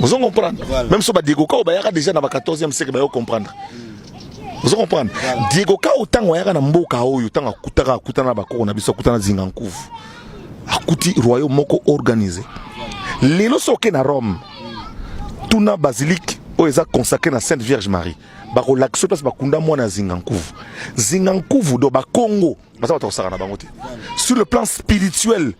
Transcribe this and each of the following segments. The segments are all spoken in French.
Vous comprenez? Même si Diego Kao bayaka déjà dans le 14e siècle, vous comprendre. Vous comprenez? Diego Kao autant wayaka na mboka oyo autant akutana bakoko na biso akutana zingankuvu. Akuti royaume moko organisé. Lelo soke na Rome. Tuna basilique o eza consacré na Sainte Vierge Marie. Bako lakso place bakunda mwana zingankuvu. Zingankuvu do ba Congo. Basa batosaka na bango te. Sur le plan spirituel,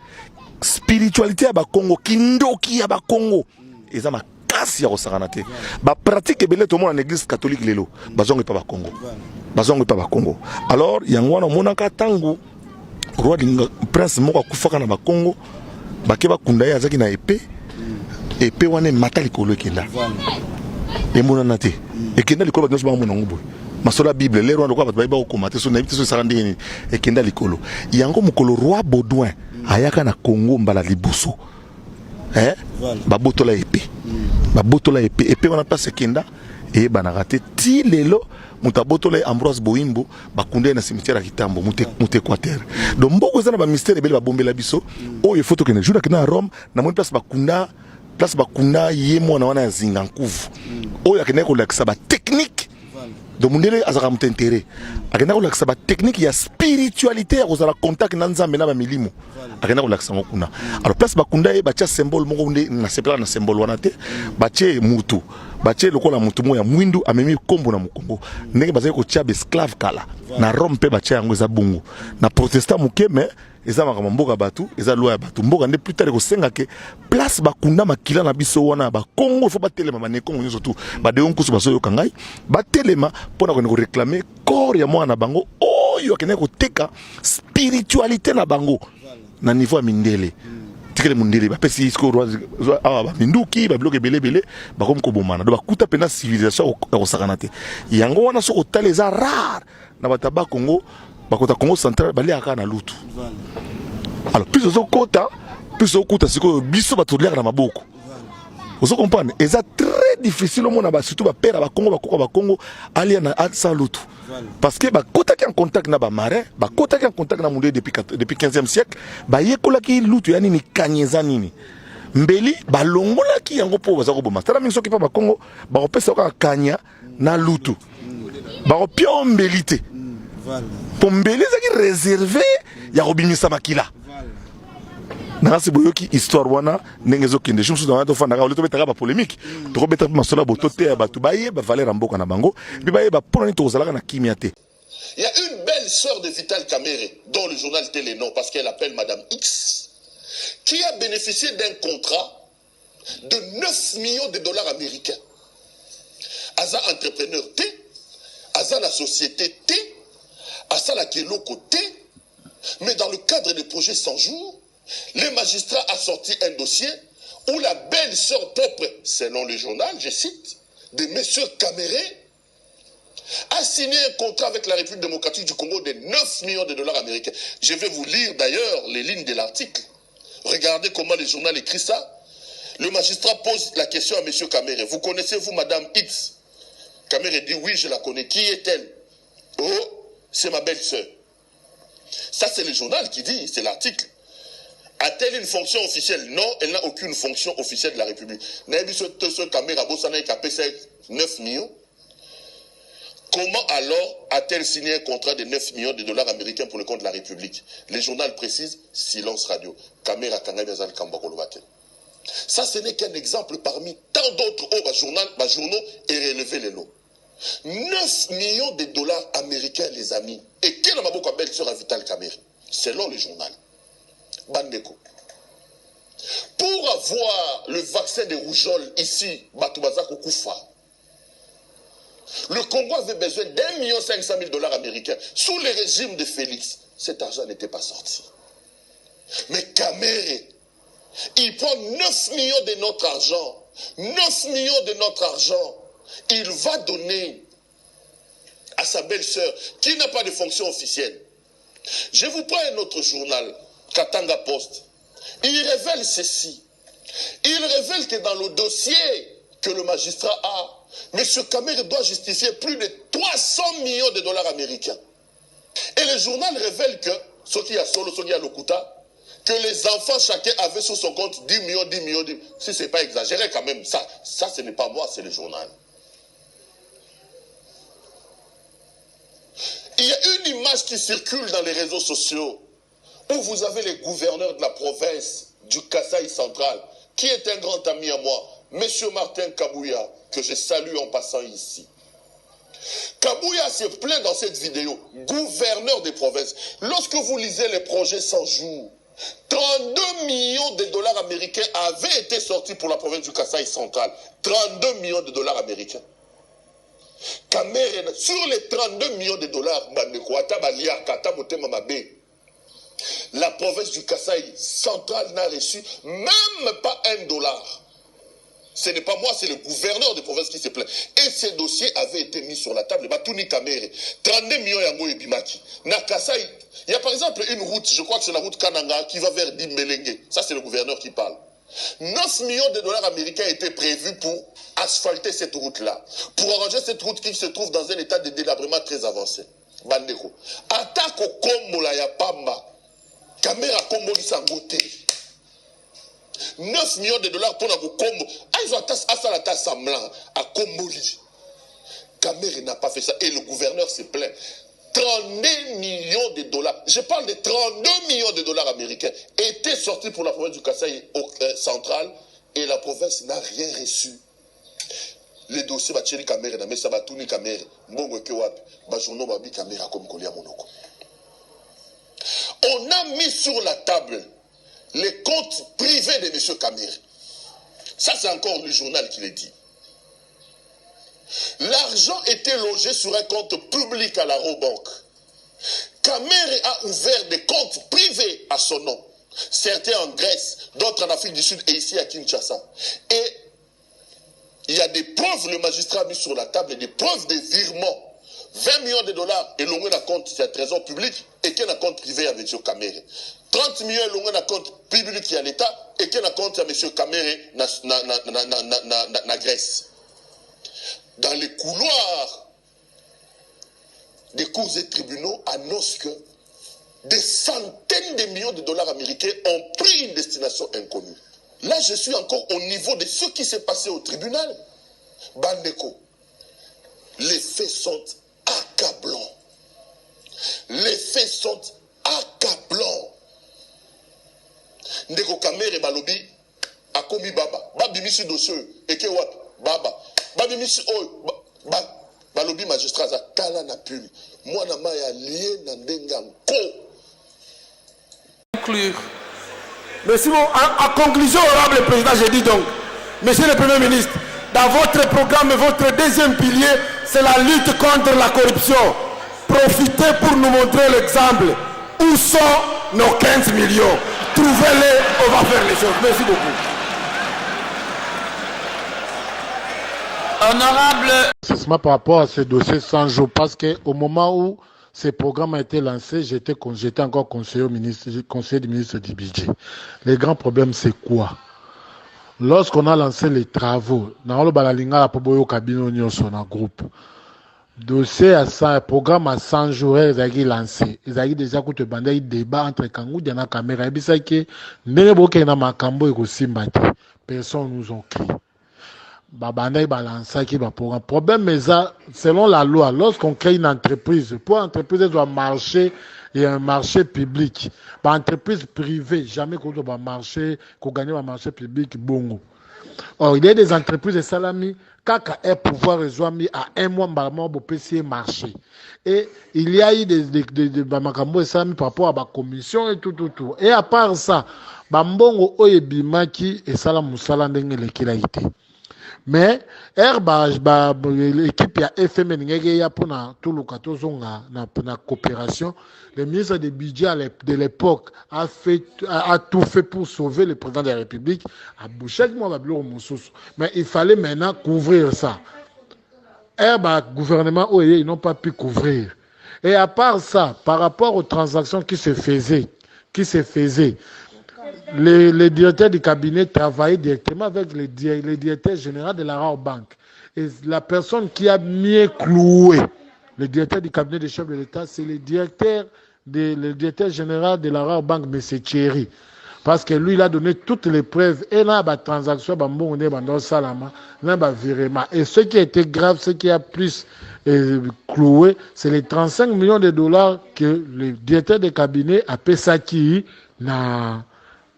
spiritualité ya ba Congo, kindoki ya ba Congo. Eza makasi ya kosakana te. Ba pratique ebele to mona na église catholique lelo. Bazongo pa ba Congo. Bazongo pa ba Congo. Alors yango wana monaka tangu roi de prince moko akufaka na ba Congo. Bake bakunda ya zaki na épée. Épée wana mata likolo kenda. Et mon anaté. Et kenda likolo ba nyonso ba mona ngobo. Masola Bible les rois de quoi ba ko komate so na bité so sarandi et kenda likolo. Yango mukolo roi Baudouin ayaka na Congo mbala liboso. Babotola épée. Babotola épée. Épée wana passe kenda et banarate ti lelo mutabotola Ambroise Boimbo bakunde na cimetière ya Kitambo mute Équateur. Donc mboko zana ba mystère ebele ba bombela biso. Oh il faut que ne jour na Rome na mon place bakunda yemo na wana zingankuvu. Oh yakene ko lakisa ba technique. Donc mundele azaka mutentéré. Akena ko lakisa ba technique ya spiritualité ya kozala contact na nzambe na ba milimo. Akena ko lakisa ngokuna. Alors place bakunda e bacha symbole moko nde na sepela na symbole wana te. Bache mutu. Bache lokola mutu mo ya mwindu amemi kombo na mukongo. Ndenge bazali ko tia esclave kala. Na Rome pe bache yango eza bungu. Na protestant muke mais eza makambo mboka batu eza loi ya batu mboka nde plus tard ko senga ke place bakunda makila na biso wana ba Congo faut batelema mané Congo surtout ba de onkusu baso yokangai batelema pona ko réclamer corps ya mwana bango oyo akene ko teka spiritualité na bango na niveau ya mindele tikele mundele ba pesi isko roi ba minduki ba bloke belebele ba kom ko bomana do ba kuta pena civilisation ko sakana te yango wana so ko taleza rare na bataba Congo bakota Congo central bali aka na lutu. Alors plus aux kota plus au kuta siko biso batoliaka na maboko. Vous comprenez? Et ça très difficile au monde surtout ba père ba Congo ali na sans lutu. Parce que ba kota qui en contact na ba marin, ba kota qui en contact na monde depuis 15e siècle, ba yekola ki lutu yani ni kanyeza nini. Mbeli ba longola ki yango po bazako boma. Tala minso ki pa ba Congo ba opesa ka kanya na lutu. Ba opio mbelité. Pour mbele zaki réservé ya robimisa makila. Nasi boyoki histoire wana nengezo kende shumsu na to fanda ka to betaka ba polémique. To ko betaka masola botote ya batu baye ba valeur mboka na bango, bi baye ba pona ni to zalaka na kimiate. Il y a une belle sœur de Vital Kamere dans le journal Télénon parce qu'elle appelle Madame X qui a bénéficié d'un contrat de 9 millions de dollars américains. Aza entrepreneur T, Aza la société T, Asa la Kelo côté, mais dans le cadre du projet 100 jours, les magistrats a sorti un dossier où la belle-sœur propre, selon le journal, je cite, de M. Kamere, a signé un contrat avec la République démocratique du Congo de 9 millions de dollars américains. Je vais vous lire d'ailleurs les lignes de l'article. Regardez comment le journal écrit ça. Le magistrat pose la question à M. Kamere. Vous connaissez-vous Madame X? Kamere dit oui, je la connais. Qui est-elle? Oh, c'est ma belle-sœur. Ça, c'est le journal qui dit, c'est l'article. A-t-elle une fonction officielle? Non, elle n'a aucune fonction officielle de la République. Ce Kamere a payé 9 millions. Comment alors a-t-elle signé un contrat de 9 millions de dollars américains pour le compte de la République? Le journal précise, silence radio. Kamera Kangabezal Kambakolobate. Ça, ce n'est qu'un exemple parmi tant d'autres journaux et relevé les lots. 9 millions de dollars américains, les amis. Et quelle est ma belle-sœur à Vital Kamere? Selon le journal. Bandeko. Pour avoir le vaccin de rougeole ici, Batoubaza Koufa, le Congo avait besoin d'1,5 million de dollars américains. Sous le régime de Félix, cet argent n'était pas sorti. Mais Kamere, il prend 9 millions de notre argent. 9 millions de notre argent. Il va donner à sa belle-sœur, qui n'a pas de fonction officielle. Je vous prends un autre journal, Katanga Post. Il révèle ceci. Il révèle que dans le dossier que le magistrat a, M. Kamere doit justifier plus de 300 millions de dollars américains. Et le journal révèle que, ce qui a Solo, ce qui a Lokuta, que les enfants, chacun avait sur son compte 10 millions, 10 millions, 10 millions. Si ce n'est pas exagéré quand même, ça ce n'est pas moi, c'est le journal. Il y a une image qui circule dans les réseaux sociaux où vous avez les gouverneurs de la province du Kasaï central, qui est un grand ami à moi, M. Martin Kabouya, que je salue en passant ici. Kabouya se plaint dans cette vidéo, gouverneur des provinces. Lorsque vous lisez les projets 100 jours, 32 millions de dollars américains avaient été sortis pour la province du Kasaï central. 32 millions de dollars américains. Sur les 32 millions de dollars, la province du Kasaï central n'a reçu même pas $1. Ce n'est pas moi, c'est le gouverneur des provinces qui se plaint. Et ces dossiers avaient été mis sur la table. 32 millions yango et Bimaki. Na Kasaï, il y a par exemple une route, je crois que c'est la route Kananga, qui va vers Dimbelengue. Ça, c'est le gouverneur qui parle. 9 millions de dollars américains étaient prévus pour asphalter cette route-là. Pour arranger cette route qui se trouve dans un état de délabrement très avancé. Bandeko. Attaque au Kombola ya Pamba. Caméra Kombo qui s'en 9 millions de dollars pour la Kombo. Ils ont à semblant à Komboli. Caméra n'a pas fait ça. Et le gouverneur se plaint. 32 millions de dollars, je parle de 32 millions de dollars américains, étaient sortis pour la province du Kasaï central et la province n'a rien reçu. Les dossiers, on a mis sur la table les comptes privés de M. Kamere. Ça, c'est encore le journal qui le dit. L'argent était logé sur un compte public à la Robank. Kamere a ouvert des comptes privés à son nom. Certains en Grèce, d'autres en Afrique du Sud et ici à Kinshasa. Et il y a des preuves, le magistrat a mis sur la table, des preuves de virement. 20 millions de dollars et l'on a compte, c'est un trésor public et qu'il y a un compte privé à M. Kamere. 30 millions et l'on a un compte public qui est à l'État et qu'il y a un compte à M. Kamere na Grèce. Dans les couloirs des cours et tribunaux annoncent que des centaines de millions de dollars américains ont pris une destination inconnue. Là, je suis encore au niveau de ce qui s'est passé au tribunal. Bandeko, les faits sont accablants. Les faits sont accablants. Ndeko Kamere Balobi a commis Baba. Babi Missi dossier et que what? Baba. Babi Missi Balobi magistrat za kala na puli. Moi na maya lié na ndenga ko. Conclure. Mais si en conclusion, honorable président, je dis donc, monsieur le Premier ministre, dans votre programme, votre deuxième pilier, c'est la lutte contre la corruption. Profitez pour nous montrer l'exemple. Où sont nos 15 millions? Trouvez-les, on va faire les choses. Merci beaucoup. Honorable. C'est par rapport à ce dossier 100 jours, parce qu'au moment où ce programme a été lancé, j'étais encore conseiller du ministre du budget. Le grand problème, c'est quoi? Lorsqu'on a lancé les travaux, dans le groupe, dossier à 100, programme à 100 jours, ils ont lancé. Ils ont déjà coûté un débat entre Kangou et la caméra. Ils ont dit que personne nous a crié. Problème, mais ça, selon la loi, lorsqu'on crée une entreprise, pour une entreprise, elle doit marcher, il y a un marché public. Entreprise privée, jamais qu'on doit marcher, qu'on gagne un marché public, bon. Or, il y a des entreprises de salami, kaka est pouvoir résoudre à un mois, pour PC marché. Et il y a eu des salami par rapport à la commission et tout. Et à part ça, bambongo oyebimaki et salamusala ndenge lekila. Mais l'équipe ya FMN ya pour tout le na coopération, le ministre du budget de l'époque a tout fait pour sauver le président de la République. Mais il fallait maintenant couvrir ça. Gouvernement ils n'ont pas pu couvrir. Et à part ça, par rapport aux transactions qui se faisaient, les directeurs du cabinet travaillaient directement avec le directeur général de la Rabobank. Et la personne qui a mieux cloué le directeur du cabinet des chefs de l'État, c'est le directeur général de la Rabobank, M. Thierry. Parce que lui, il a donné toutes les preuves. Et là, la transaction, virement. Et ce qui a été grave, ce qui a plus cloué, c'est les 35 millions de dollars que le directeur de cabinet a payé ça qui na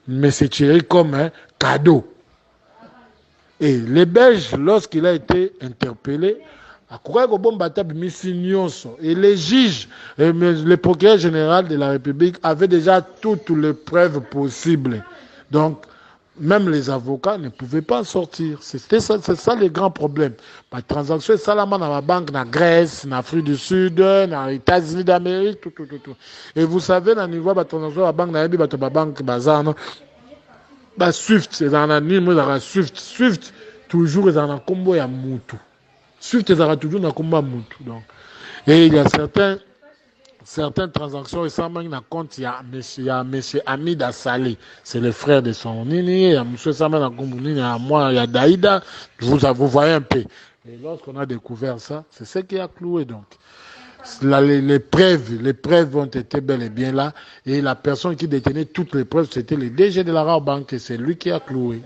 M. Thierry comme un cadeau. Et les Belges, lorsqu'il a été interpellé, et les juges, et le procureur général de la République avaient déjà toutes les preuves possibles. Donc, même les avocats ne pouvaient pas en sortir. C'est ça le grand problème. La transaction, c'est dans la banque, en Grèce, en Afrique du Sud, aux États-Unis d'Amérique, tout. Et vous savez, dans le niveau de la transaction, la banque, la banque, Swift, c'est dans la nuit, Swift, toujours dans la combo, il y a Moutou. Swift est toujours dans le combat Moutou. Et il y a certaines transactions, et ça m'a compte, il y a M. Hamid Assalé, c'est le frère de son nini, il y a M. Saman Akoumbouni, il y a moi, il y a Daïda, vous voyez un peu. Et lorsqu'on a découvert ça, c'est ce qui a cloué donc. Les preuves ont été bel et bien là, et la personne qui détenait toutes les preuves, c'était le DG de la Rabobank, et c'est lui qui a cloué.